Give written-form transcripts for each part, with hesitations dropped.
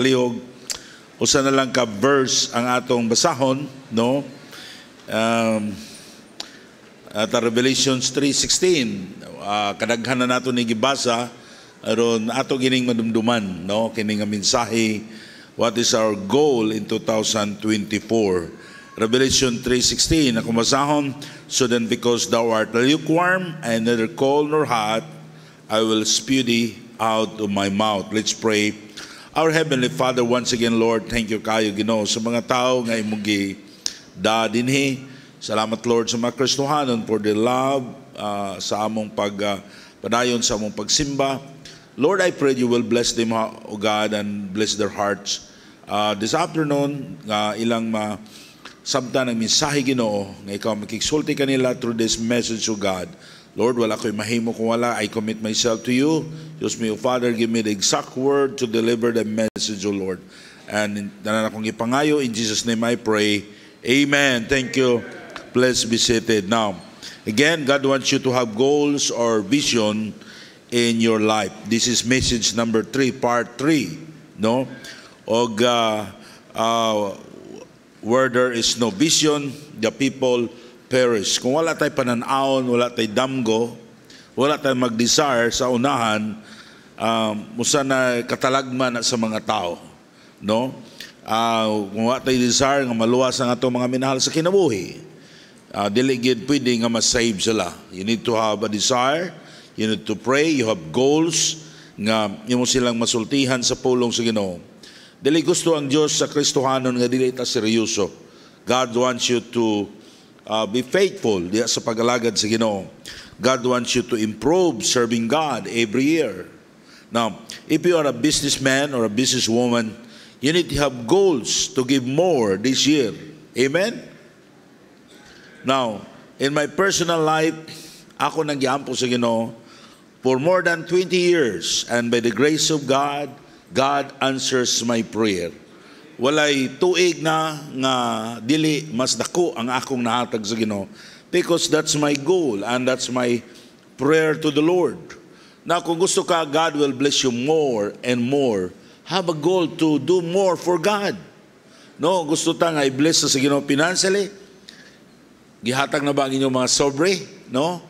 Lihog, usa na lang ka verse ang atong basahon, no? At Revelations 3:16, kadaghan na nato ni gibasa aron ato gining madumduman, no? Kining nga mensahe, what is our goal in 2024? Revelation 3:16, ako basahon, so then because thou art lukewarm and neither cold nor hot, I will spew thee out of my mouth. Let's pray. Our Heavenly Father, once again, Lord, thank you kayo, Ginoo, sa mga tao nga imong dinhi. Salamat, Lord, sa mga Kristohanon for the love sa among padayon sa among pagsimba. Lord, I pray you will bless them, O God, and bless their hearts. This afternoon, ilang sabta ng mensahe, Ginoo, nga ikaw makiksulti kanila through this message, O God. Lord, wala ko'y mahimo kung wala. I commit myself to you. Use me, O Father, give me the exact word to deliver the message, O Lord. And nanan akong ipangayo, in Jesus' name I pray. Amen. Thank you. Please be seated. Now, again, God wants you to have goals or vision in your life. This is message number 3, part 3. No? Og, where there is no vision, the people perish. Kung wala tayo pananaon, wala tayo damgo, wala tayo mag-desire sa unahan, musa na katalagman sa mga tao. No? Kung wala tayo desire nga maluwas ang atong mga minahal sa kinabuhi, dili gid pwede nga ma-save sila. You need to have a desire, you need to pray, you have goals nga imo silang masultihan sa pulong sa Ginoo. Dili gusto ang Dios sa Kristohanon nga dili ta seryoso. God wants you to be faithful diya sa pag-alagad sa Ginoo. God wants you to improve serving God every year. Now, if you are a businessman or a businesswoman, you need to have goals to give more this year. Amen? Now, in my personal life, ako nagyampo sa Ginoo for more than 20 years, and by the grace of God, God answers my prayer. Walay tuig na nga dili mas dako ang akong nahatag sa Ginoo, because that's my goal and that's my prayer to the Lord. Now, kung gusto ka, God will bless you more and more. Have a goal to do more for God. No, gusto ta nga i-bless sa Ginoo financially. Gihatag na ba ang inyong mga sobre? No?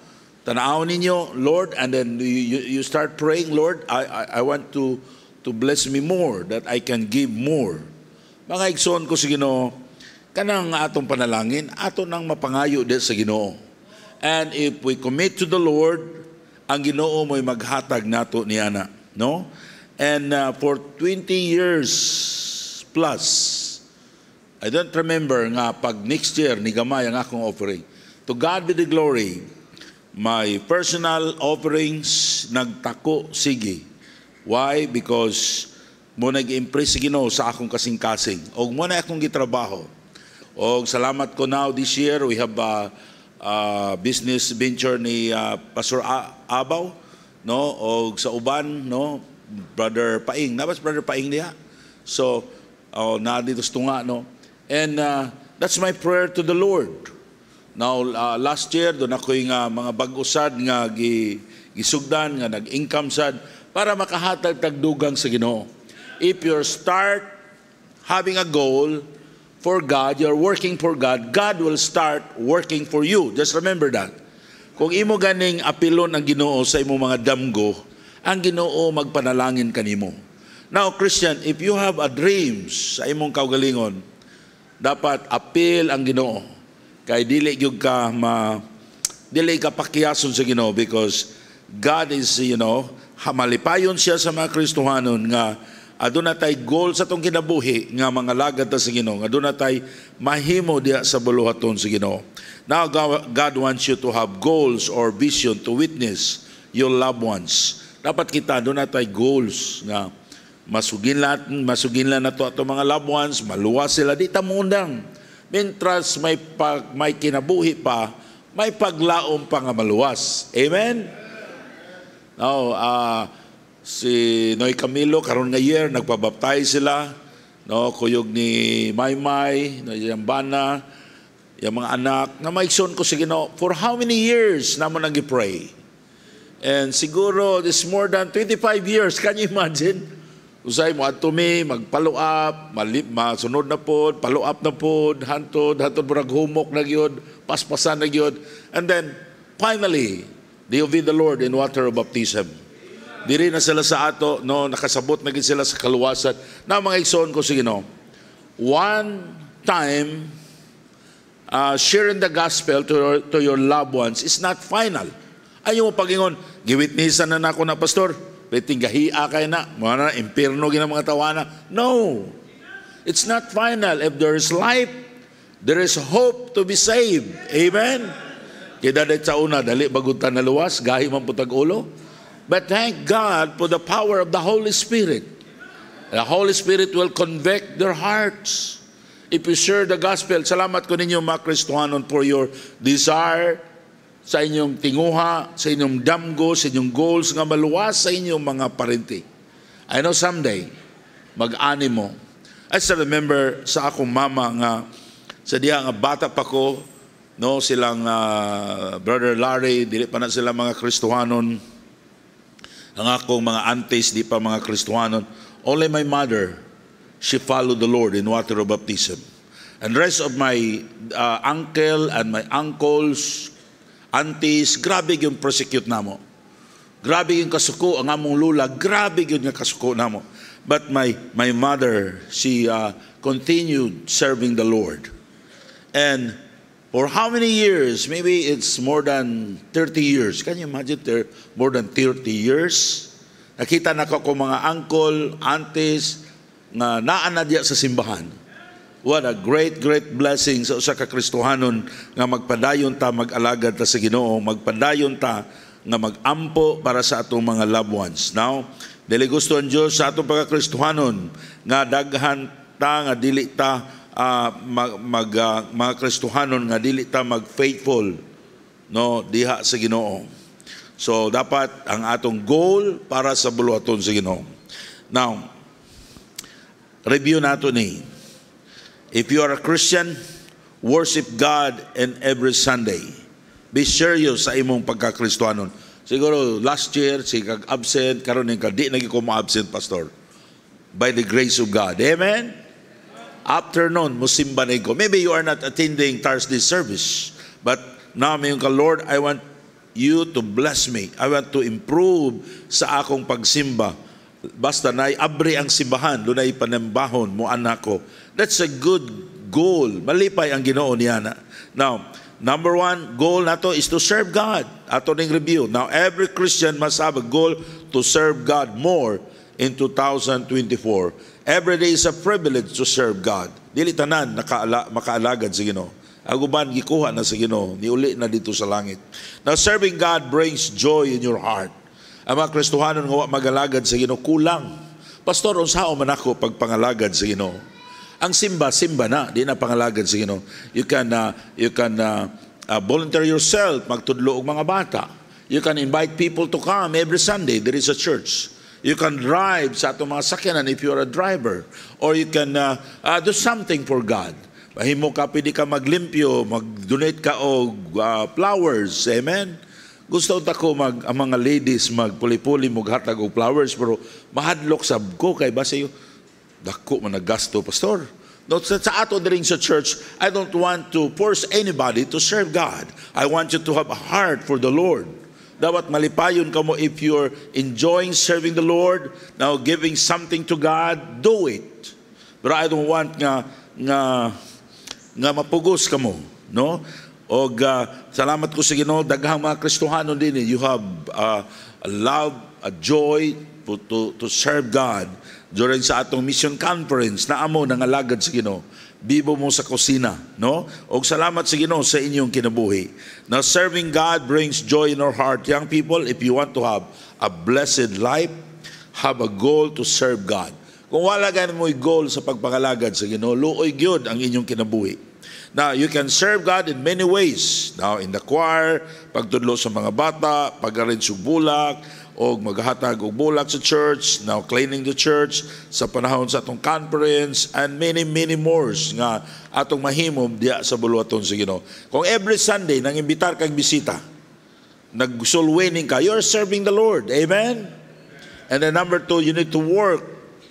Tanaw ninyo, Lord, and then you start praying, Lord, I want to bless me more, that I can give more. Mga igsoon ko sa Ginoo, kanang atong panalangin, ato nang mapangayo din sa Ginoo. And if we commit to the Lord, ang Ginoo mo'y maghatag nato niana, no? And for 20 years plus, I don't remember nga pag next year ni gamay ang akong offering. To God be the glory. My personal offerings nagtako sige. Why? Because mo nag-impress si Ginoo sa akong kasing-kasing. O mo na akong gitrabaho. O salamat ko now this year, we have a business venture ni Pastor Abaw, no? O sa uban, no? Brother Paing. Nabas Brother Paing niya? So, na dito sa tunga, no? And that's my prayer to the Lord. Now, last year, doon ako yung mga bag-usad nga gisugdan, nga nag-income sad, para makahatag tagdugang sa Ginoo. If you start having a goal for God, you're working for God, God will start working for you. Just remember that. Kung imo ganing apilon ang Ginoo sa imo mga damgo, ang Ginoo magpanalangin kanimo. Now, Christian, if you have a dreams sa imong kaugalingon, dapat apil ang Ginoo. Kay dili gyud ka dili ka pakiyason sa Ginoo, because God is, malipayon siya sa mga Kristohanon nga aduna tay goal sa tong kinabuhi nga mga lagad ta sa Ginoo, aduna tay mahimo diha sa buluhaton sa Ginoo. Now God wants you to have goals or vision to witness your loved ones. Dapat kita aduna tay goals nga masuginlan nato ato mga loved ones, maluwas sila di ta mundang. Mentras may kinabuhi pa, may paglaom pa nga maluwas. Amen. Now, si Noy Camilo karon nga year nagpabaptize sila, no, kuyog ni Maymay, no, yung bana, yung mga anak nga maigsoon ko sa Ginoo for how many years namo nang gi-pray. And siguro this more than 25 years, can you imagine? Usay mo adto mi mag-follow up, masunod na pod, follow up na pod, hantod murag humok na gyud, paspasan na gyud. And then finally, they obey the Lord in water of baptism. Diri na sila sa ato, no, nakasabot na gid sila sa kaluwasan. Na mga igsoon ko sige no. One time sharing the gospel to your loved ones is not final. Ayaw mo pagingon, giwitnessan na nako na pastor. Pwedeng gahia kayo na, mga na, impirno gina mga tawana. No, it's not final. If there is life, there is hope to be saved. Amen? Kaya dahil sa una, dali bagutan na luwas, gahi man putag ulo. But thank God for the power of the Holy Spirit. The Holy Spirit will convict their hearts. If you share the gospel, salamat ko ninyo mga Kristohanon for your desire sa inyong tinguha, sa inyong damgo, sa inyong goals nga maluwas sa inyong mga parente. I know someday, mag-ani mo. I still remember sa akong mama nga, sa diha nga bata pa ko, no, silang Brother Larry, dili pa na sila mga Kristohanon. Ang akong mga aunties, di pa mga Kristohanon. Only my mother, she followed the Lord in water of baptism. And the rest of my uncle and my uncles, aunties, grabe yung prosecute namo. Grabe yung kasuko, ang among lula, grabe yung kasuko namo. But my mother, she continued serving the Lord. And for how many years? Maybe it's more than 30 years. Can you imagine? More than 30 years. Nakita na ko mga uncle, aunties, na naanadya sa simbahan. What a great blessing sa usa ka Kristohanon nga magpadayon ta mag-alagad ta sa Ginoo, magpadayon ta nga mag-ampo para sa atong mga loved ones. Now, dili gusto ang Dios sa atong pagka-Kristohanon nga daghan ta nga dili ta mga Kristohanon nga dili ta mag-faithful no diha sa Ginoo. So dapat ang atong goal para sa buluhaton sa Ginoo. Now, review nato ni. If you are a Christian, worship God in every Sunday. Be serious sa imong pagka-Kristohanon. Siguro last year, absent, karon ka di nagi ko ma-absent, pastor. By the grace of God. Amen? After noon, musimba na ko. Maybe you are not attending Thursday service. But now, mayon ka, Lord, I want you to bless me. I want to improve sa akong pagsimba. Basta na abri ang simbahan, doon ay panembahon mo anak ko. That's a good goal. Malipay ang Ginoo niya na. Now, number one, goal nato is to serve God. Ato ning review. Now, every Christian must have a goal to serve God more in 2024. Every day is a privilege to serve God. Dili tanan makaalagad sa Ginoo. Aguban gikuha na sa Ginoo, niuli na dito sa langit. Now, serving God brings joy in your heart. Ang mga Kristohanon nga magalagad sa Ginoo kulang. Pastor, unsaon man ako pagpangalagad sa Ginoo? Ang simba na, di na pangalagad sa Ginoo. You can volunteer yourself, magtudlo og mga bata. You can invite people to come every Sunday. There is a church. You can drive sa atong mga sakyanan if you are a driver. Or you can do something for God. Mahimo ka, pwede ka maglimpyo, mag-donate ka og flowers. Amen? Gusto ko ang mga ladies magpuli-puli, maghatag og flowers, pero mahadlok sab ko kay base yo dako man nagasto, pastor. No, sa ato diring sa church, I don't want to force anybody to serve God. I want you to have a heart for the Lord. Dapat malipayon ka mo if you're enjoying serving the Lord, now giving something to God, do it. But I don't want nga mapugos ka mo, no? O salamat ko sa Ginoo, daghang mga Kristohanon din, you have a love, a joy to serve God during sa atong mission conference na amo nangalagad sa Ginoo. Bibo mo sa kusina, no? O salamat sa Ginoo sa inyong kinabuhi. Now, serving God brings joy in our heart. Young people, if you want to have a blessed life, have a goal to serve God. Kung wala ganin mo'y goal sa pagpangalagad sa Ginoo, luoy gyud ang inyong kinabuhi. Now, you can serve God in many ways. Now, in the choir, pagtudlo sa mga bata, pag-arrange og bulak, o maghatag og bulak sa church, now cleaning the church, sa panahon sa atong conference, and many more nga atong mahimom diya sa buluhaton sa Ginoo. Kung every Sunday nang imbitar kag bisita, nag-soul winning ka, you're serving the Lord. Amen? And then number 2, you need to work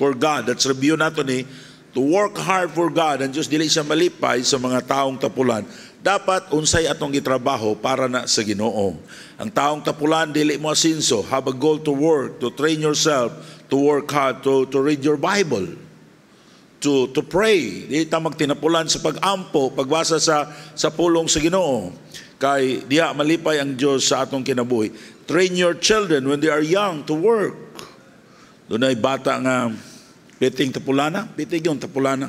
for God. That's review nato ni, to work hard for God. Ang Diyos dili siya malipay sa mga taong tapulan. Dapat unsay atong gitrabaho para na sa Ginoo. Ang taong tapulan dili mo asinso, have a goal to work, to train yourself, to work hard, to read your Bible, to pray. Di ta magtinapulan sa pag-ampo, pagbasa sa pulong sa Ginoo. Kay diha malipay ang Dios sa atong kinabuhi. Train your children when they are young to work. Dunay bata nga piting tapulana, pitig yung tapulana.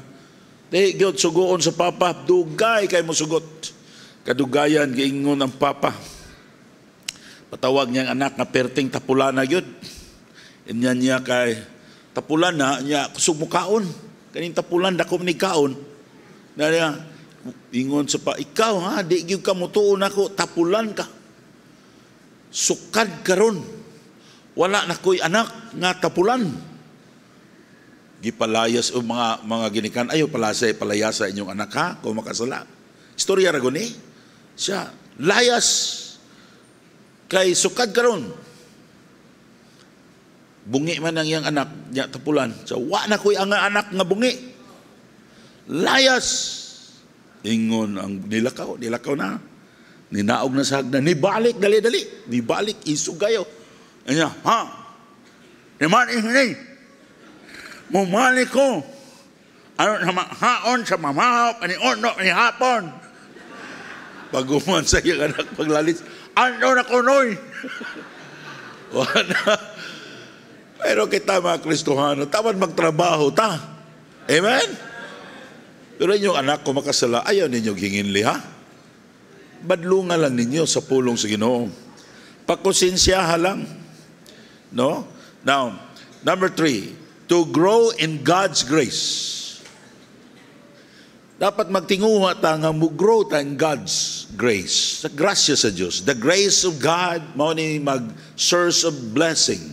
Di gyud sugoon sa papa, dugay kay mo sugot. Kadugayan giingon ang papa. Patawag niyang anak nga perting tapulana gyud. Inya niya kay tapulana niya kusog mo kaon. Kaning tapulan dako ni kaon. Na niya ingon sa pa, ikaw ha, di gyud ka mutuon ako, tapulan ka. Sukad karon. Wala na ko'y anak nga tapulan. Gipalayas o mga ginikan, ayo palayasa inyong anak ha, kung makasala. Istorya ra guni. Siya, layas kay sukad karon. Bungi man ang iyang anak niya tapulan. So, wa na ko'y ang anak nga bungi. Layas. Ingon ang nilakaw na. Ninaog na sa hagdan. Nibalik, dali-dali. Nibalik, isugayo. Anya, ha? Naman ini. Mumalik ko. Ano naman, haon sa mamahap, ani ono, ani hapon. Paguman sa iyang anak, paglalis, ano na kunoy? Wala. Pero kita mga Kristohano, tamad magtrabaho ta. Amen? Pero inyong anak ko makasala, ayaw ninyo ginginli ha? Badlungan lang ninyo sa pulong sa Ginoo. Pagkonsensyahan lang. No? Now, number 3, to grow in God's grace. Dapat magtinguha ta nga mo-grow ta in God's grace. Sa grasya sa Diyos. The grace of God, mao ni mag-source of blessing.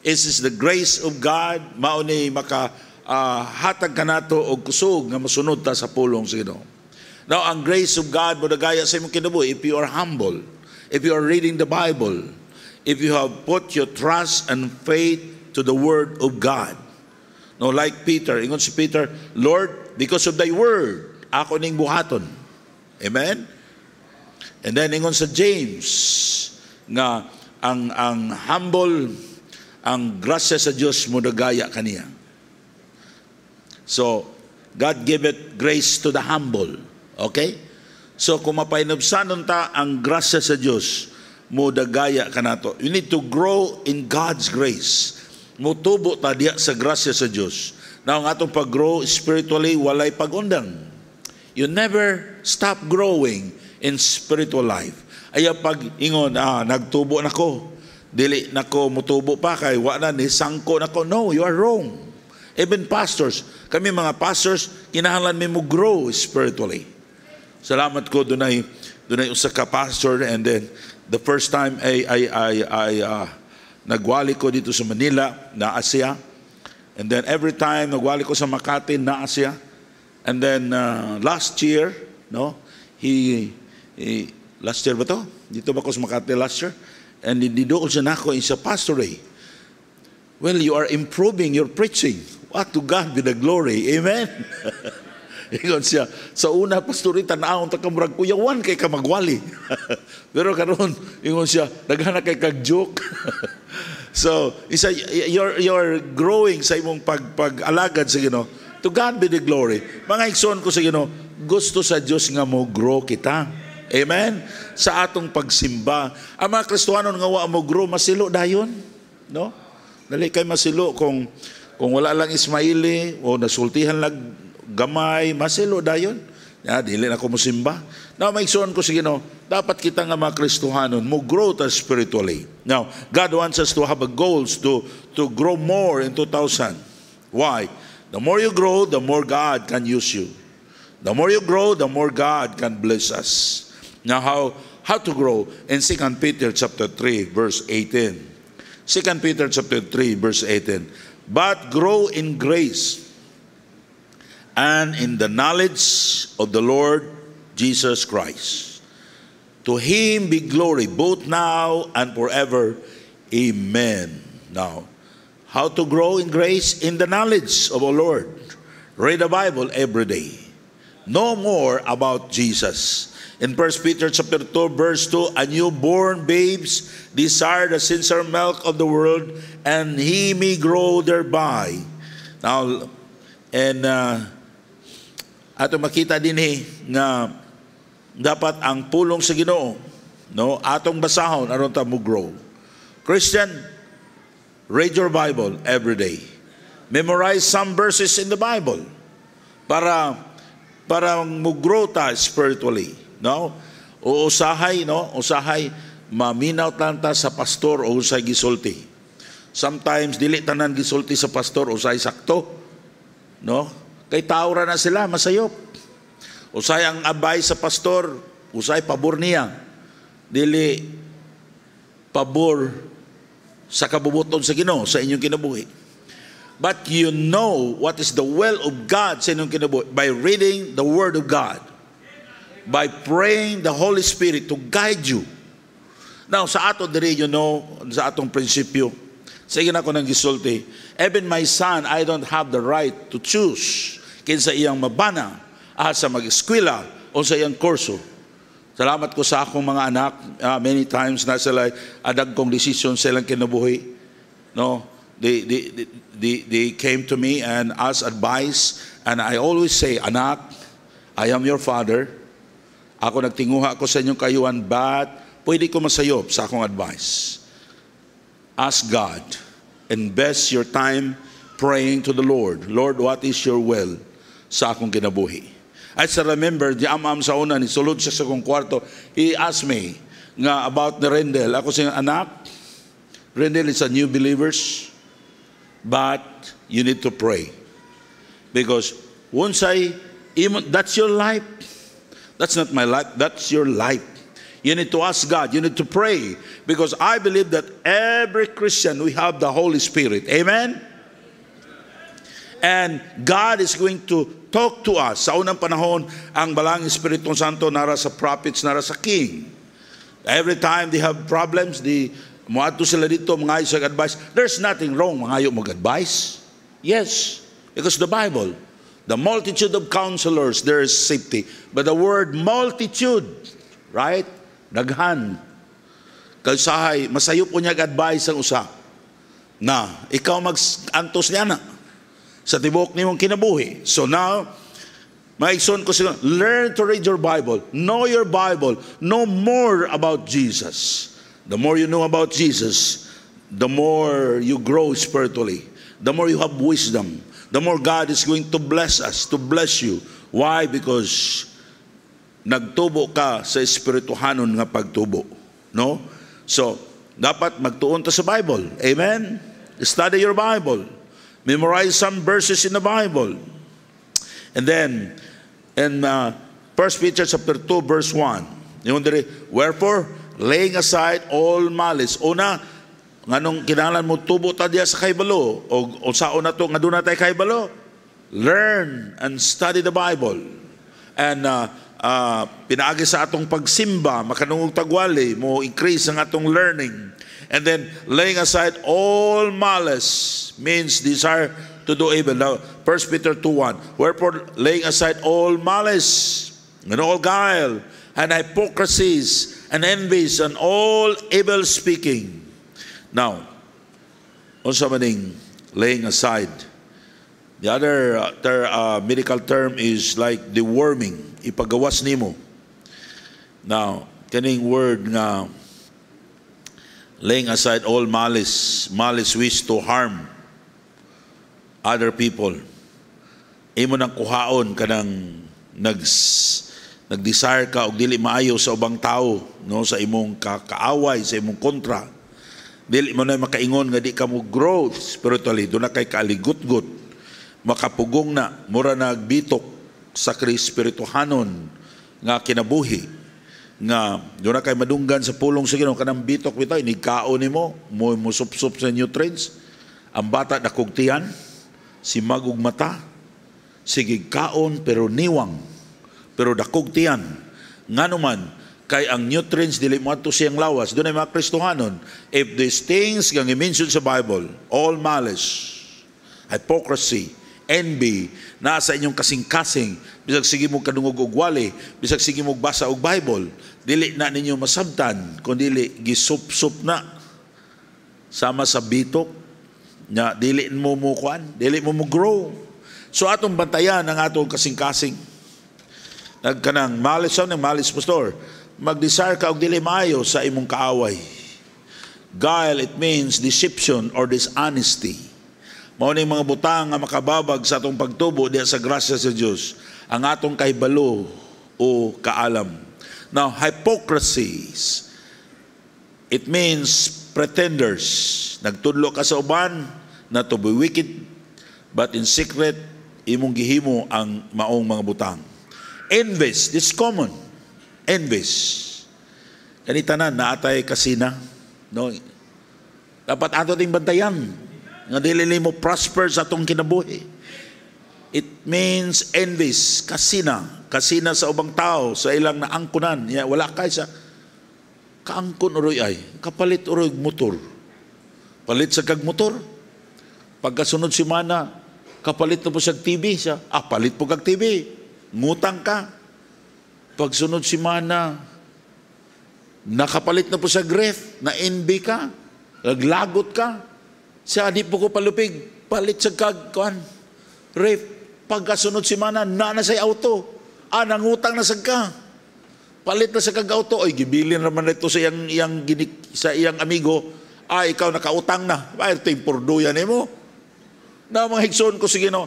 This is the grace of God, mao ni hatag ka nato og kusog nga masunod ta sa pulong sa Ginoo. Now, ang grace of God mo nagaya sa imong kinabuhi if you are humble, if you are reading the Bible, if you have put your trust and faith to the Word of God. No, like Peter, ingon si Peter, Lord, because of thy word, ako ning buhaton. Amen? And then ingon sa James, nga ang humble, ang grasya sa Dios mo nagaya kaniya. So, God give it grace to the humble. Okay? So, kung mapainabsanon ta ang grasya sa Diyos, mo dagaya ka nato. You need to grow in God's grace. Mutubo ta diya sa grasya sa Diyos. Now, ang atong pag-grow spiritually, walay pag-undang. You never stop growing in spiritual life. Ay pag ingon, nagtubo na ko. Dili na ko mutubo pa kay wala ni sangko na ko. No, you are wrong. Even pastors, kami mga pastors, kinahanglan mi mo grow spiritually. Salamat ko dunay usa ka pastor, and then the first time I nagwali ko dito sa Manila, naa siya. And then every time nagwali ko sa Makati, naa siya. And then last year, no, he last year ba to? Dito ba ko sa Makati last year? And nidool siya nako sa pastor eh. Well, you are improving your preaching. What to God be the glory. Amen? Ingon siya, sa una, pastorita, naawang takamurag, kuyawan kay ka magwali. Pero karon ingon siya, naghanak kay kag-joke. So, you're growing sa imong pag-alagad sa Ginoo. To God be the glory. Mga igsoon ko sa Ginoo, gusto sa Diyos nga mo grow kita. Amen? Sa atong pagsimba. Ang mga Kristohanon nga wa mo grow, masilo dayon. No? Dali kay masilo kung wala lang Ismaili o nasultihan lang gamay, masilo dayon. Dili na ko musimba. Now, maigsoon ko sige no, dapat kita nga mga Kristohanon mo grow ta spiritually. Now, God wants us to have a goals to grow more in 2000. Why? The more you grow, the more God can use you. The more you grow, the more God can bless us. Now, how to grow? In 2 Peter chapter 3, verse 18. 2 Peter chapter 3, verse 18. But grow in grace and in the knowledge of the Lord Jesus Christ. To Him be glory both now and forever. Amen. Now, How to grow in grace in the knowledge of our Lord. Read the Bible every day. Know more about Jesus. In 1 Peter chapter 2, verse 2, a newborn babes desire the sincere milk of the world, and he may grow thereby. Now, and ato makita din nga dapat ang pulong sa Ginoo, no, atong basahon aron ta mo grow. Christian, read your Bible every day. Memorize some verses in the Bible para mo grow ta spiritually, no? Usahay maminaw ta sa pastor o usay gisulti. Sometimes dili tanan gisulti sa pastor usay sakto, no? Kay tao ra na sila masayop. Usay ang abay sa pastor, usay pabor niya. Dili pabor sa kabubuton sa Ginoo sa inyong kinabuhi. But you know what is the will of God sa inyong kinabuhi by reading the Word of God, by praying the Holy Spirit to guide you. Now, sa ato diri, you know, sa atong prinsipyo, sige na ko nang gisulti, even my son, I don't have the right to choose kinsa iyang mabana sa mag-eskwela o sa iyang kurso. Salamat ko sa akong mga anak. Many times na sila adag kong decision sa ilang kinabuhi. No, they came to me and asked advice, and I always say, anak, I am your father. Ako nagtinguha ko sa inyong kayuan, but pwede ko masayop sa akong advice. Ask God. Invest your time praying to the Lord. Lord, what is your will sa akong kinabuhi? I still remember, di am sa una, ni sulod siya sa kong kwarto. He asked me nga about the Rendell. Ako siya, anak, Rendell is a new believers, but you need to pray. Because once that's your life. That's not my life, that's your life. You need to ask God, you need to pray. Because I believe that every Christian, we have the Holy Spirit. Amen? And God is going to talk to us. Sa unang panahon, ang balang Espiritu Santo nara sa prophets, nara sa king. Every time they have problems, muadto sila dito, mga isang advice. There's nothing wrong, mga mag-advise. Yes, because the Bible, the multitude of counselors, there is safety. But the word multitude, right? Daghan. Kaysahay, masayop po niya advice ang usa. Na, ikaw mag-antos niya na sa tibok ni mong kinabuhi. So now, maigsoon ko sila, learn to read your Bible. Know your Bible. Know more about Jesus. The more you know about Jesus, the more you grow spiritually. The more you have wisdom. The more God is going to bless us, to bless you. Why? Because nagtubo ka sa espirituhanon nga pagtubo. No? So, dapat magtuon ta sa Bible. Amen? Study your Bible. Memorize some verses in the Bible. And then, in 1 Peter chapter 2, verse 1, wherefore, laying aside all malice. Una, nganong kinalan mo tubo ta diya sa kaybalo, o saon na to, nga doon na tayo kaybalo. Learn and study the Bible. And pinaagi sa atong pagsimba, makanungog tagwali, mo increase ang atong learning. And then, laying aside all malice means desire to do evil. Now, 1 Peter 2:1. Wherefore, laying aside all malice, and all guile, and hypocrisies, and envies, and all evil speaking. Now, unsa maning laying aside? The other medical term is like deworming. Ipagawas nimo. Now, kaning word nga laying aside all malice, wish to harm other people. Imo nang kuhaon kanang nag-desire ka og dili maayo sa ubang tao, no, sa imong kaaway, sa imong kontra. Dili mo na makaingon nga di ka mo grow spiritually, do na kay kaaligut-gut, makapugong na, mura nagbitok sa espirituhanon nga kinabuhi. Nga doon na kay madunggan sa pulong sa Ginoo kanang bitok bitaw inigkaon nimo mo sup-sup sa nutrients. Ang bata nakugtihan, si magug mata, sige kaon pero niwang, pero dakugtihan. Nganuman Kay ang nutrients dili mo ato siyang lawas. Doon ay mga Kristohanon. If these things kang i-mention sa Bible, all malice, hypocrisy, envy, nasa inyong kasing-kasing, bisag sige mo kadungog og wali, bisag sige mo basa og Bible, dili na ninyo masabtan, kundi gisup-sup na sama sa bitok, nya dili mo mo kuan, dili mo mo grow. So atong bantayan ang atong kasing-kasing. Nagkanang malis pastor, mag-desire ka og dili maayo sa imong kaaway. Guile, it means deception or dishonesty. Mao ning mga butang nga makababag sa atong pagtubo diha sa grasya sa Dios, ang atong kahibalo o kaalam. Now, hypocrisies, it means pretenders. Nagtudlo ka sa uban na to be wicked, but in secret, imong gihimo ang maong mga butang. Envies, this is common. Envies. Kanitanan, naatay kasina. No? Dapat ato ding bantayan. Nga dili mo prosper sa atong kinabuhi. It means envies, kasina sa ubang tao, sa ilang naangkunan. Wala kay sa kaangkon uroy ay, kapalit uroy motor. Palit sa kag motor. Pagkasunod si mana, kapalit na po sa TV siya. Palit po kag TV. Ngutang ka. Pagsunod si mana, nakapalit na po sa gref, na envy ka, naglagot ka. Siya, di po ko palupig, palit sa kagkuan, ref, pagkasunod si mana, na say auto, nangutang na sa ka, palit na sa kag-auto, gibilin naman ito sa iyang amigo, ikaw nakautang na, ito yung purduyan mo. Na mga higson ko, sige no,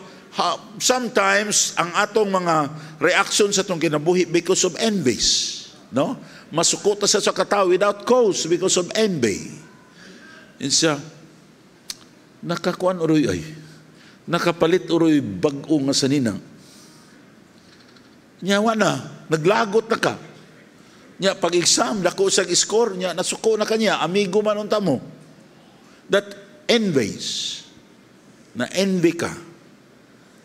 sometimes, ang atong mga reaction sa itong kinabuhi because of envies, no? Masukota sa katao without cause because of envy. Yun siya, nakakuan uroy ay, nakapalit uroy bag-o nga sanina. Nyawa na, naglagot na ka. Nya, pag-exam, dako sa score, nya, nasuko na kanya, amigo man unta mo. That envies, na envy ka,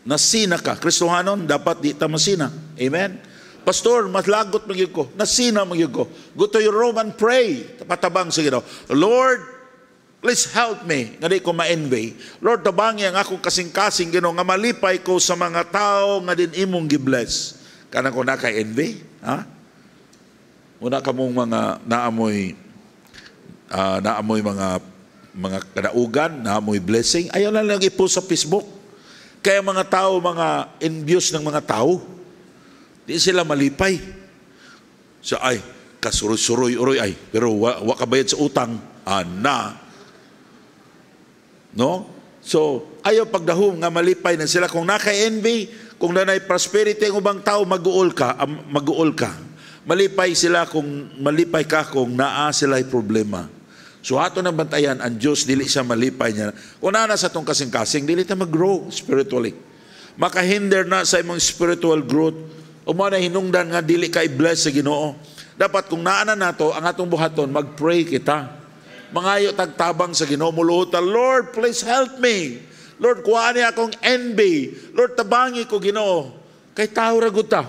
nasina ka. Kristohanon, dapat di ta masina. Amen? Pastor, mas lagot magyug ko, nasina magyug ko. Go to your room and pray. Patabang sige daw, Lord, please help me, nga di ko ma-envy. Lord, tabangi ang akong kasing-kasing, Ginoo, nga malipay ko sa mga tao nga din imong gibless. Kana ko na kay envy? Ha? Muna ka mong mga naamoy mga kadaugan, naamoy blessing. Ayaw na lang i-post sa Facebook. Kaya mga tao, mga envious ng mga tao, di sila malipay. So, kasuroy-suroy, uroy, pero wakabayad sa utang, no? So, ayaw pagdahom nga malipay na sila. Kung naka-envy, kung nanay prosperity ang ubang tao, mag-uol ka. Malipay sila kung malipay ka kung naa sila ay problema. So, ato nang bantayan, ang Diyos, dili siya malipay niya. Kung na sa itong kasing-kasing, dili ta mag-grow spiritually. Makahinder na sa imong spiritual growth. O mo na hinungdan nga, dili ka i-bless sa Ginoo. Dapat kung naana nato, ang atong buhaton, mag-pray kita. Mangayo tagtabang sa Ginoo, muluhutan, Lord, please help me. Lord, kuha niya akong envy. Lord, tabangi ko, Ginoo. Kay tao ragot ta.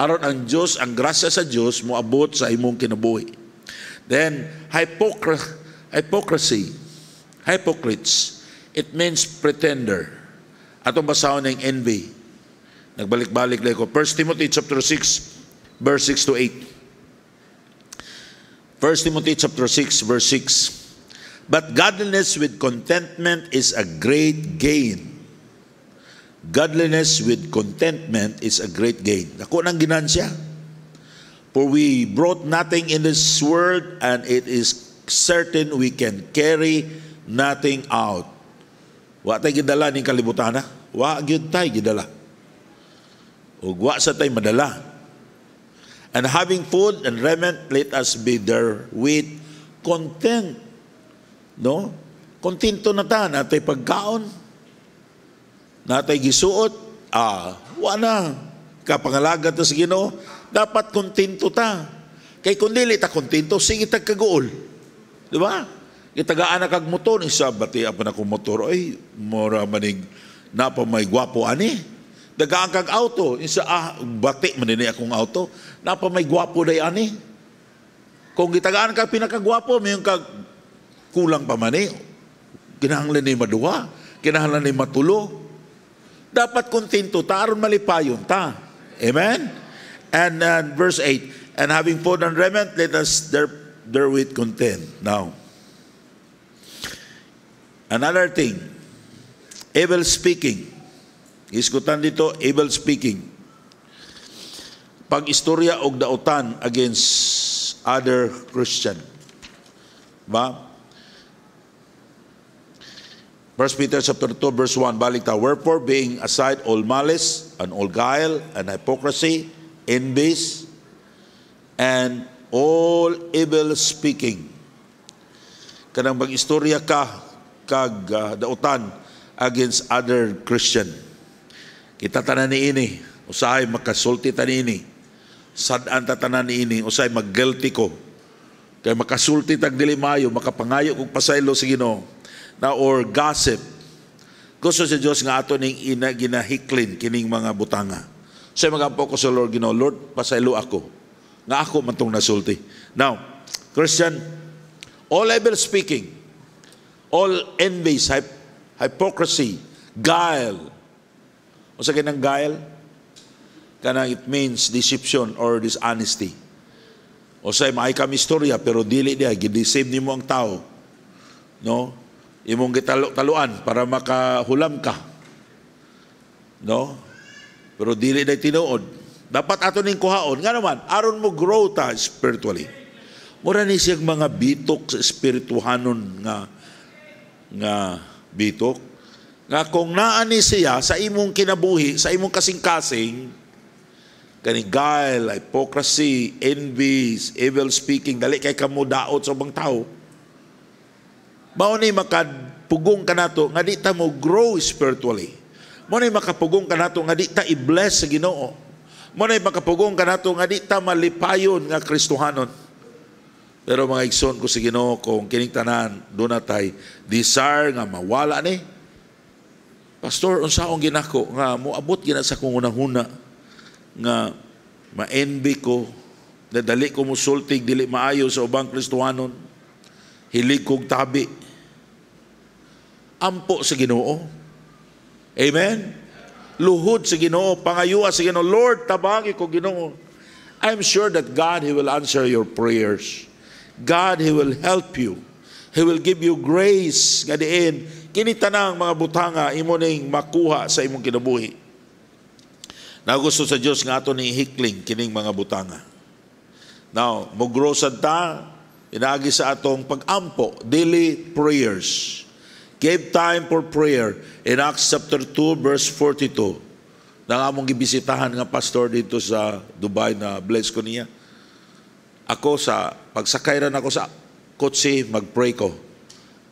Aron ang Diyos, ang grasya sa Diyos, moabot sa imong kinabuhi. Then, hypocrisy. Hypocrites. It means pretender. Atong basahon ng envy. Nagbalik-balik lang ko. 1 Timothy chapter 6, verse 6 to 8. 1 Timothy chapter 6, verse 6. But godliness with contentment is a great gain. Godliness with contentment is a great gain. Ako nang ginansya. For we brought nothing in this world, and it is certain we can carry nothing out. Wa tay gidala ning kalibutan na. Wa gyud tay gidala. Ug wa sa tay madala. And having food and raiment, let us be therewith content. No? Kontento na ta, natay pagkaon, natay gisuot, wala. Kapangalagat na sa Ginoo, dapat kontento ta. Kay kung dili ta kontento, sige tagkaguol. Di ba? Itagaan na kag motor, isa bati apa na kong motor, mora manig napa may gwapo ani. Dagaan kag auto, isa bati manini akong auto, napa may gwapo day ani. Kung gitagaan ka pinakagwapo, mayroon ka kulang pa man eh. Kinahanglan ni maduwa, kinahanglan ni matulo. Dapat kontento ta, aron malipayon ta. Amen? And verse 8, and having food and raiment, let us therewith content. Now, another thing, evil speaking. Iskutan dito, evil speaking. Pag-istorya og dautan against other Christian. Ba? 1 Peter chapter 2 verse 1, balik ta. Wherefore, being aside all malice and all guile and hypocrisy, envies, and all evil speaking. Kanang mag-istorya ka kag dautan against other Christian. Kita tanan ni ini, usahay makasulti tanini. Sad-an ta tanan ni ini, usahay mag-guilty ko. Kay makasulti tag dili maayo, makapangayo kog pasaylo sa Ginoo. Na or gossip. Gusto sa Dios nga ato ning ginahiklin kining mga butanga. So magampo ko sa Lord Ginoo, Lord, pasaylo ako. Nga ako man tong nasulti. Now, Christian, all evil speaking, all envies, hypocrisy, guile. O sa kanang guile, kanang it means deception or dishonesty. O sa maay kami istorya, pero dili dia, gideceive nimo ang tao. No? Imong gitalo-taluan para makahulam ka. No? Pero dili day tinuod. Dapat ato ning kuhaon. Nga naman, aron mo grow ta spiritually. Mura ni siyang mga bitok sa espirituhanon nga bitok. Nga kung naani siya sa imong kinabuhi, sa imong kasing-kasing, kani guile, hypocrisy, envies, evil speaking, dali kay kamo daot sa ubang tao. Mao ni makapugong kanato nga di ta mo grow spiritually. Mao ni makapugong kanato nga di ta i-bless sa Ginoo. Mao ni makapugong kanato nga di ta malipayon nga Kristohanon. Pero mga igsoon ko sa Ginoo, kung kining tanan do na tay desire nga mawala ni. Pastor, unsaong ginako nga moabot gina sa kong unang-una nga ma-envy ko, nadali ko musultig dili maayo sa ubang Kristohanon, hilig kog tabi. Ampo sa Ginoo. Amen? Luhod sa Ginoo, pangayuwa sa Ginoo. Lord, tabagi ko Ginoo. I'm sure that God, He will answer your prayers. God, He will help you. He will give you grace nga diin kini tanang mga butanga imo ning makuha sa imong kinabuhi. Na gusto sa Dios nga ato ni hikling kining mga butanga. Now, mo-grow sad ta inaagi sa atong pag-ampo, daily prayers. Give time for prayer in Acts chapter 2 verse 42. Nang among gibisitahan nga pastor dito sa Dubai na bless ko niya. Ako sa pagsakay ran ako sa kotse, mag-pray ko.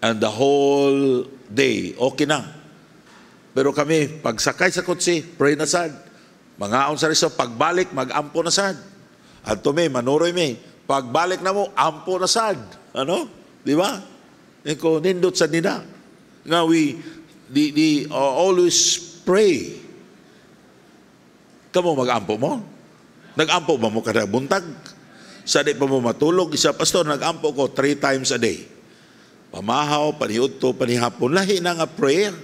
And the whole day, okay na. Pero kami, pagsakay sa kotse, pray na sad. Mangaon sa riso, pagbalik, mag-ampo na sad. At may, manuroy may, pagbalik na mo, ampo na sad. Ano? Di ba? Iko, nindot sa nina. Nga we always pray. Kamo mag-ampo mo? Nag-ampo ba mo kada buntag? Sa di pa mo matulog, isa pastor, nag-ampo ko 3 times a day. Pamahaw, paniudto, panihapon. Lahi na nga prayer.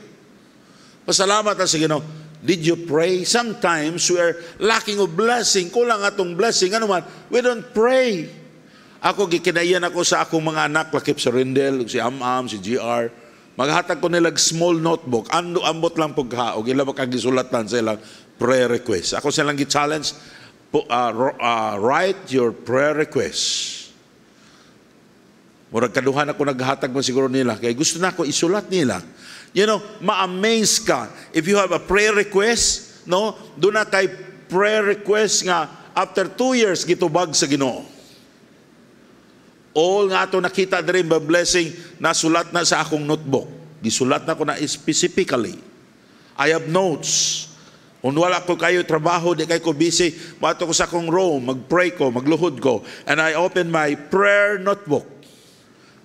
Pasalamat na sa Ginoo. Did you pray? Sometimes we are lacking of blessing. Kulang atong blessing. Ano man? We don't pray. Ako, gikinayan ako sa akong mga anak, lakip sa Rindel, si Am-Am, si GR. Maghatag ko nilag small notebook. Ambot lang pagkaog. Ila makagisulatan sa ilang prayer request. Ako silang gi-challenge, write your prayer requests. Murag kaduhan ako naghatag mo siguro nila. Kaya gusto na ako isulat nila. You know, ma-amaze ka. If you have a prayer request, no, doon na kay prayer request nga after 2 years gitubag sa Ginoo. All nga ito nakita na rin ba blessing nasulat na sa akong notebook. Gisulat na ko na specifically. I have notes. Kung wala ko kayo trabaho, di kayo ko busy, mato ko sa akong room, mag-pray ko, magluhod ko, and I open my prayer notebook.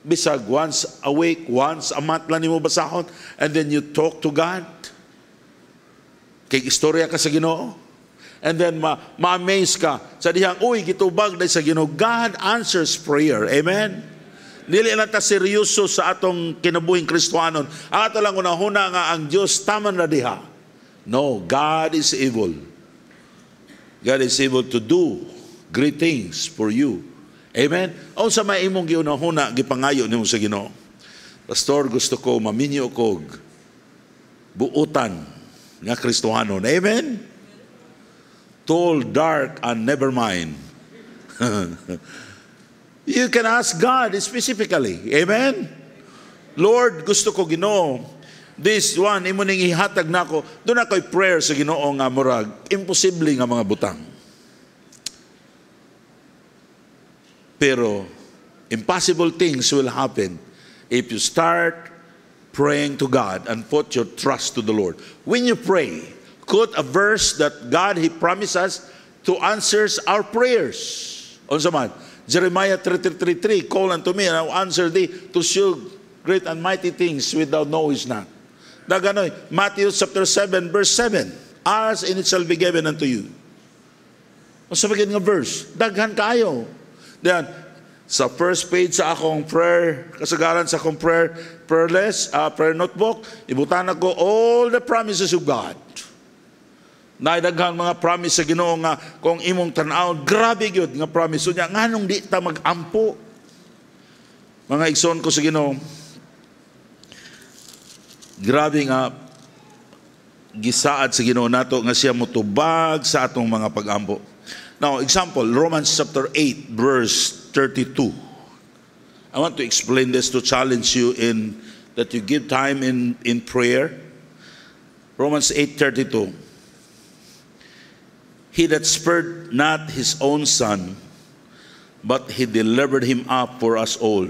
Bisag once a week, once a month lang mo basahon, and then you talk to God. Kay istorya ka sa Ginoo. And then ma-amaze ka sa dihang, uy, gitubag dahil sa Ginoo. God answers prayer. Amen? Dili lang ta seryoso sa atong kinabuhing Kristiyanon. Ato lang unahuna nga ang Diyos taman na diha. No, God is able. God is able to do great things for you. Amen? O sa may imong giunahuna, gipangayo nimo sa Ginoo. Pastor, gusto ko maminyo kog buutan nga Kristiyanon. Amen? Tall, dark, and never mind. You can ask God specifically. Amen? Lord, gusto ko Ginoo. This one, imo ning ihatag nako. Doon ako'y prayer sa Ginoo nga murag. Imposible nga mga butang. Pero, impossible things will happen if you start praying to God and put your trust to the Lord. When you pray, quote a verse that God, He promised us to answers our prayers. Unsa man? Jeremiah 33:3, call unto me and I will answer thee to show great and mighty things which thou knowest not. Daganoy, Matthew chapter 7, verse 7, ask and it shall be given unto you. Unsa bagay nga verse? Daghan kaayo. Then, sa first page sa akong prayer, kasagaran sa akong prayer notebook, ibutan ko all the promises of God. Naidaghan mga promise sa Ginoo nga kung imong tan-aw, grabe gyud nga promise niya. Nganong di ta mag-ampo? Mga igsoon ko sa Ginoo, grabe nga gisaad sa Ginoo nato nga siya motubag sa atong mga pag-ampo. Now, example, Romans chapter 8, verse 32. I want to explain this to challenge you in that you give time in prayer. Romans 8:32. He that spared not his own son, but he delivered him up for us all.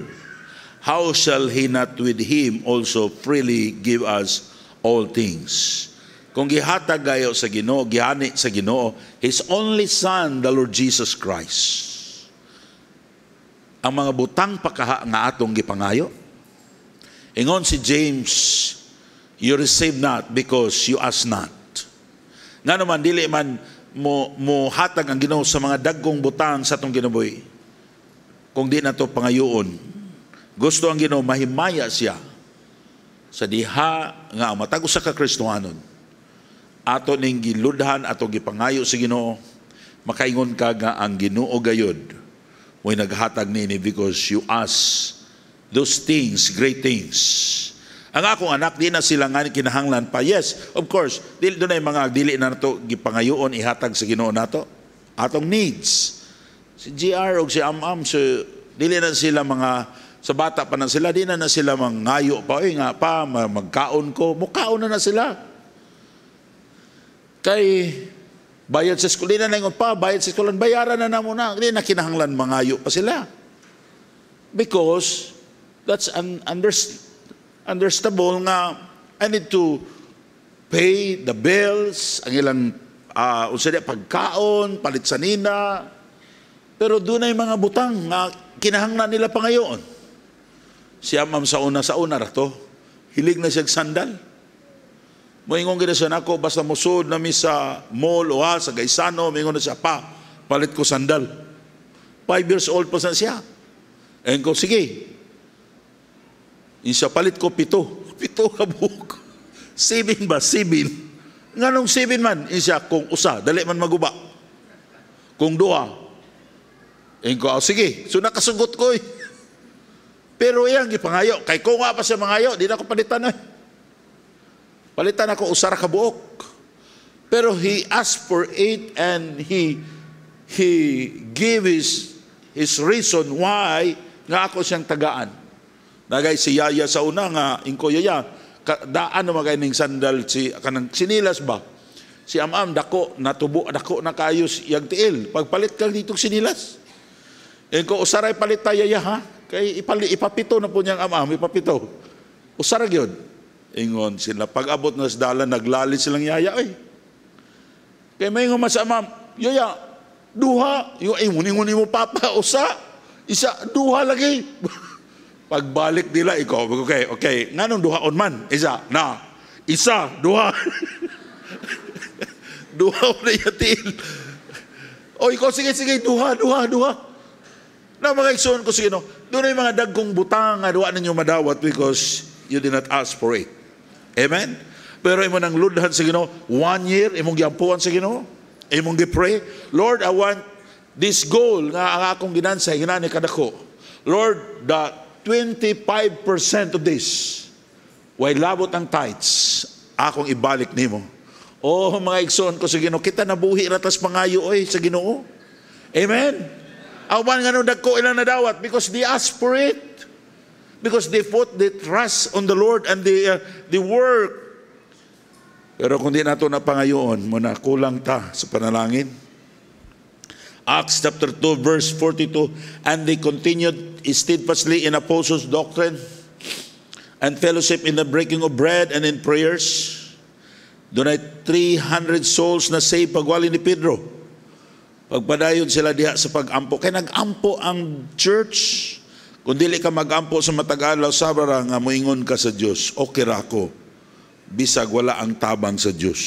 How shall he not with him also freely give us all things? Kung gihatag gayo sa Ginoo, gihani sa Ginoo, His only Son, the Lord Jesus Christ. Ang mga butang pakaha nga atong gipangayo. Ingon si James, you receive not because you ask not. Nga naman, dili man mo hatag ang Ginoo sa mga dagkong butang sa atong kinabuhi. Kung di na to pangayoon, gusto ang Ginoo mahimaya siya sa diha nga ang matag usa ka Kristiyanon. Ato ning giludhan, ato gipangayo sa Ginoo, makaingon ka nga ang Ginoo gayud mo'y naghatag nini because you ask those things, great things. Ang akong anak, di na sila nga kinahanglan pa. Yes, of course, doon ay mga dili na nato gipangayoon, ihatag sa Ginoo nato. Atong needs. Si GR o si Am-Am, so, dili na sila mga, sa bata pa na sila, di na sila mangayo pa. Oy nga pa, magkaon ko. Mukaon na sila. Kay, bayad sa school, di na nangon pa, bayad sa school, bayaran na muna. Di na kinahanglan mangayo pa sila. Because, that's understandable nga I need to pay the bills, ang ilang pagkaon, palit sa nina. Pero doon ay mga butang nga kinahanglan nila pa ngayon. Si Amam sa una rato, hilig na siya sandal. Moingon gina siya nako, basta musod na mi sa mall o sa Gaisano, moingon na siya, pa, palit ko sandal. 5 years old pa siya. And ko, sige, isa palit ko 7 ka buhok. 7 ba? 7. Nga nung 7 man, isa kung usa, dali man maguba. Kung 2. Ko, sige, so nakasugot ko eh. Pero iyang gipangayo, kay ko nga pa siya mangayo, di na ako palitan eh. Palitan ako usara ka buhok. Pero he asked for it and he gave his reason why nga ako siyang tagaan. Nagay si Yaya sa una nga, inko Yaya, daan na magay ning sandal, kanang sinilas ba? Si Am-Am, dako, natubo, dako na kayos yagtiil. Pagpalit ka ditong sinilas. Inko, usaray palit tayo Yaya ha? Kay ipapito na po niyang Am-Am, ipapito. Usara yun. Ingon sila, pag-abot na sa dalan, naglali silang Yaya, eh. Kaya may nga mas Am-Am, Yaya, duha, yung muning-muning mo papa, isa, duha lagi. Pagbalik nila, ikaw, okay, nga nung duhaon man, isa, duha. Duha na yatil. O ikaw, sige, duha. Na mga igsoon ko, sige, no, doon ay mga dagkong butang nga duha ninyo madawat because you did not ask for it. Amen? Pero imo nang ludhan sa Ginoo, 1 year, imong giampuan sa Ginoo, imong gipray, Lord, I want this goal nga ang akong ginansay, ginani kadako. Lord, the 25% of this, way labot ang tithes, akong ibalik nimo. Oh, mga igsoon ko sa Ginoo, kita nabuhi ratas pangayo oy sa Ginoo. Amen? Awan nga nung dagko ilang nadawat because they ask for it. Because they put the trust on the Lord and the work. Pero kung di nato na pangayoon, muna kulang ta sa panalangin. Acts chapter 2 verse 42, and they continued steadfastly in apostles' doctrine and fellowship in the breaking of bread and in prayers. Doon ay 300 souls na save pagwali ni Pedro. Pagpadayon sila diha sa pag-ampo. Kaya nag-ampo ang church. Kung dili ka mag-ampo sa matag-adlaw sabara nga moingon ka sa Dios, okay ra ko. Bisag wala ang tabang sa Dios.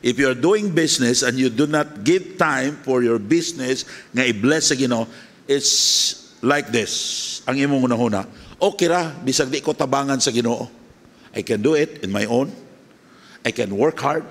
If you are doing business and you do not give time for your business nga i-bless sa Ginoo, it's like this. Ang imong unahuna, okay ra, bisag di ko tabangan sa Ginoo. I can do it in my own. I can work hard.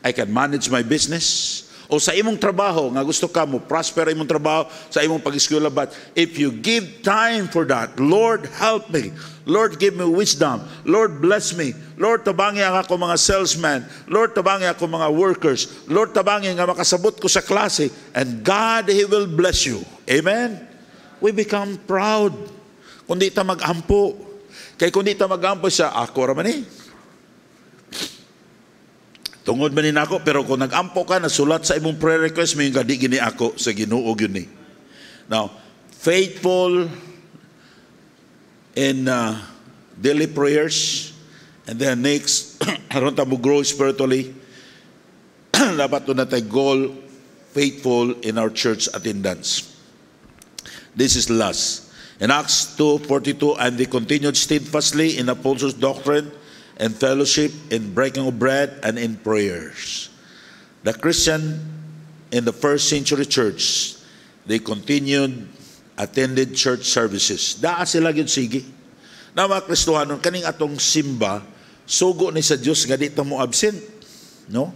I can manage my business. O sa imong trabaho, nga gusto ka mo, prosper imong trabaho sa imong pag-eskwela. But if you give time for that, Lord, help me. Lord, give me wisdom. Lord, bless me. Lord, tabangi ang ako mga salesman. Lord, tabangi ako mga workers. Lord, tabangi nga makasabot ko sa klase. And God, He will bless you. Amen? We become proud. Kung di ta mag-ampo. Kaya kung di ta mag-ampo siya, ako raman eh. Tungod man ako, pero kung nag-ampo ka, nasulat sa imong prayer request, may gadi gini ako sa Ginoo yun eh. Now, faithful in daily prayers, and then next, aron ta mo grow spiritually, dapat to na tayo goal, faithful in our church attendance. This is last. In Acts 2:42, and they continued steadfastly in apostles' doctrine, and fellowship, in breaking of bread, and in prayers. The Christian in the first century church, they continued, attended church services. Daa sila yun sige. Na mga Kristohanon, kaning atong simba, sugo ni sa Diyos, nga di ta mo absent. No?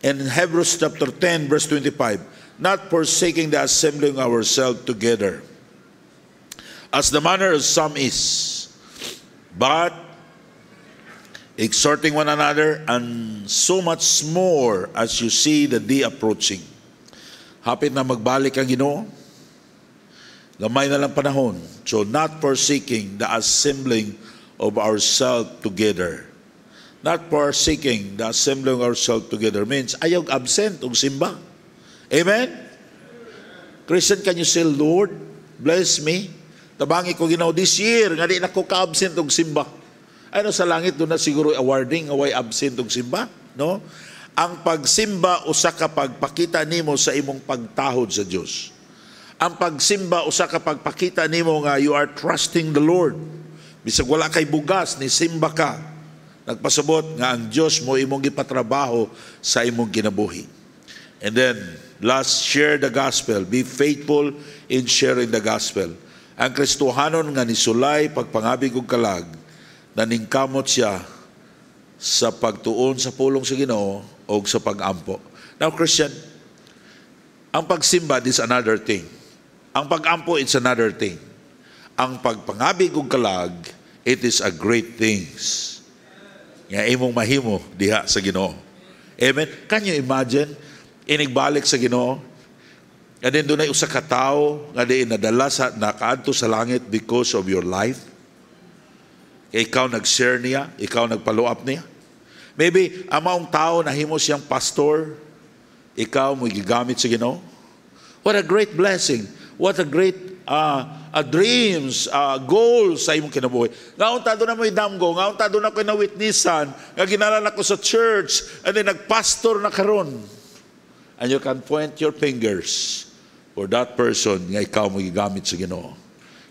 In Hebrews chapter 10, verse 25, not forsaking the assembling ourselves together, as the manner of some is, but exhorting one another, and so much more as you see the day approaching. Hapit na magbalik ang Ginoo. Gamay na lang panahon. So not forsaking the assembling of ourselves together. Not forsaking the assembling of ourselves together means ayaw absent og simba. Amen? Christian, can you say, Lord, bless me? Tabangi ko Ginoo this year, nga di na ko ka-absent og simba. Ano sa langit, doon na siguro awarding, away absent og simba, no? Ang pagsimba, usa ka pagpakita nimo sa imong pagtahod sa Dios. Ang pagsimba, usa ka pagpakita nimo nga you are trusting the Lord. Bisag wala kay bugas, ni simba ka. Nagpasabot nga ang Dios mo imong gipatrabaho sa imong kinabuhi. And then, last, share the gospel. Be faithful in sharing the gospel. Ang Kristohanon nga nisulay pagpangabig og kalag, naningkamot siya sa pagtuon sa pulong sa Ginoo o sa pag-ampo. Now, Christian, ang pagsimba is another thing. Ang pag-ampo, it's another thing. Ang pagpangabig og kalag, it is a great things. Nga imong mahimo diha sa Ginoo. Amen? Can you imagine, inigbalik sa Ginoo, and then doon ay usa ka tawo nga di nadala sa nakaadto sa langit because of your life. Ikaw nag-share niya, ikaw nag-follow up niya. Maybe, amaong tao na himo siyang pastor, ikaw mo gigamit sa Ginoo. What a great blessing. What a great dreams, goals sa imong kinabuhi. Ngaon tado na mo idamgo, ngaon tado na ko na witnessan, nga ginalan ako sa church, and then nag-pastor na karon. And you can point your fingers for that person nga ikaw mo gigamit sa Ginoo.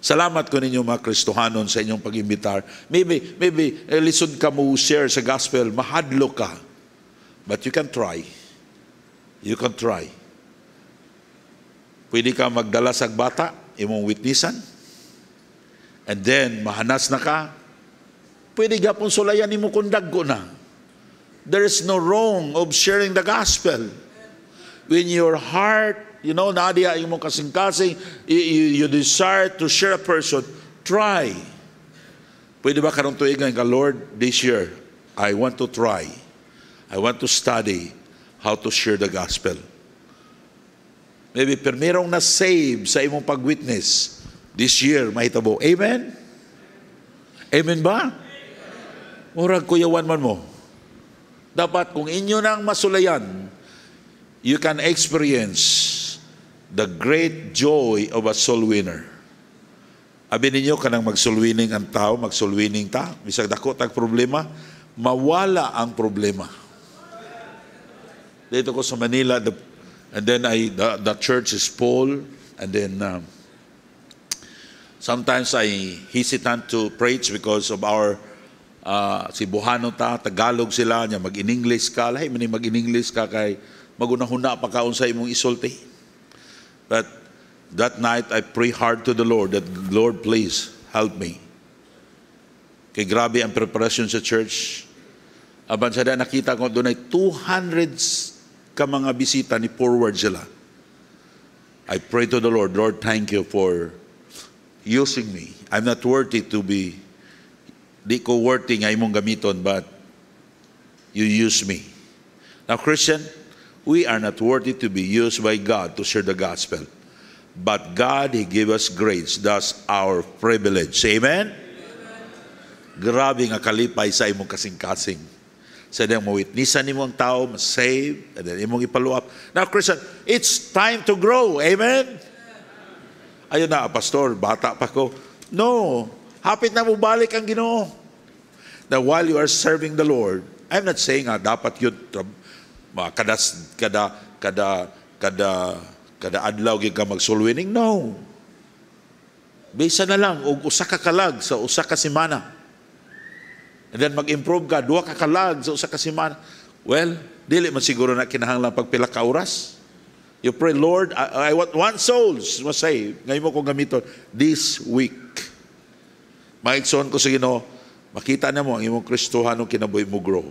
Salamat ko ninyo mga Kristohanon sa inyong pag-imbitar. Maybe lisod ka mo share sa gospel, mahadlo ka. But you can try. You can try. Pwede ka magdala sa bata, imong witnessan, and then mahanas na ka, pwede gapon sulayan nimo kung dagko na. There is no wrong of sharing the gospel. When your heart, nadiya imong kasing-kasing, you desire to share a person, try. Pwede ba karong tuigan ka, Lord, this year, I want to try. I want to study how to share the gospel. Maybe permirong na-save sa imong pag-witness this year, mahitabo. Amen? Amen ba? Murag kuyawan man mo. Dapat kung inyo nang masulayan, you can experience the great joy of a soul winner. Abi ninyo kanang mag-soul winning ang tao, mag-soul winning ta, bisag dako tag problema, mawala ang problema. Dito ko sa Manila, and then the church is full, and then sometimes I hesitant to preach because of our Cebuano ta, Tagalog sila, nya mag-in-English ka, lahi man mag-in-English ka kay magunahuna pa kaon sa imong isulti. But that night I pray hard to the Lord that, Lord, please help me. Kay grabe ang preparation sa church. Aban sa nakita ko doon ay 200 ka mga bisita ni forward sila. I pray to the Lord, Lord, thank you for using me. I'm not worthy to be, di ko worthy nga imong gamiton, but you use me. Now, Christian, we are not worthy to be used by God to share the gospel. But God, He gave us grace. That's our privilege. Amen? Grabe nga kalipay sa imong kasing-kasing. Sa diyang mawitnisan mo ang tao, masave, and then imong ipalo up. Now, Christian, it's time to grow. Amen? Ayun na, pastor, bata pa ko. No, hapit na mo balik ang Ginoo. That while you are serving the Lord, I'm not saying dapat yun kada adlaw gyud ka mag-soul winning. No. Bisa na lang og usa ka kalag sa usa ka semana. And then mag-improve ka, 2 ka kalag sa usa ka semana. Well, dili man siguro na kinahanglan pagpila ka oras. You pray, Lord, I want 1 souls was saved. Ngayon mo kong gamiton this week. Maigsoon ko sa Ginoo, makita na mo ang imong Kristohanong kinabuhi mo grow.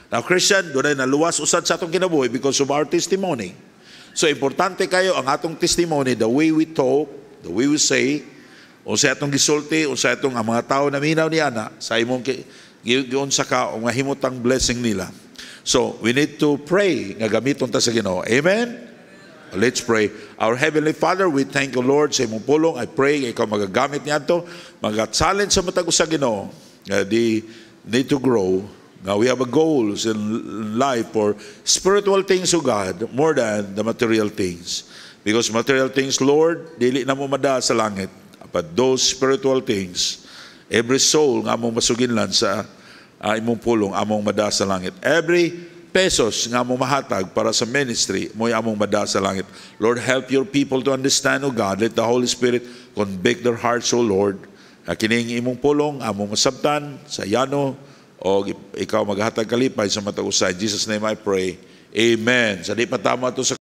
Now, Christian, doon ay naluwas usad sa atong kinabuhi because of our testimony. So, importante kayo ang atong testimony, the way we talk, the way we say, o sa atong gisulti, o sa atong ang mga tao na minaw ni Ana, sa imong giyon sa ka, o mahimutang blessing nila. So, we need to pray nga gamiton ta sa Ginoo. Amen? Let's pray. Our Heavenly Father, we thank you, Lord, sa imong pulong. I pray, ikaw magagamit niya ito, mag-challenge sa matag sa Ginoo. They need to grow. Now we have a goals in life for spiritual things of God more than the material things. Because material things, Lord, dili na mo mada sa langit. But those spiritual things, every soul nga among masuginlan sa imong pulong, among mada sa langit. Every pesos nga among mahatag para sa ministry, mo'y among mada sa langit. Lord, help your people to understand, O God. Let the Holy Spirit convict their hearts, O Lord. Kining imong pulong, among masabtan, sa yano, o ikaw maghatag kalipay sa matag usay. In Jesus' name I pray. Amen. Sa di pa tama ito sa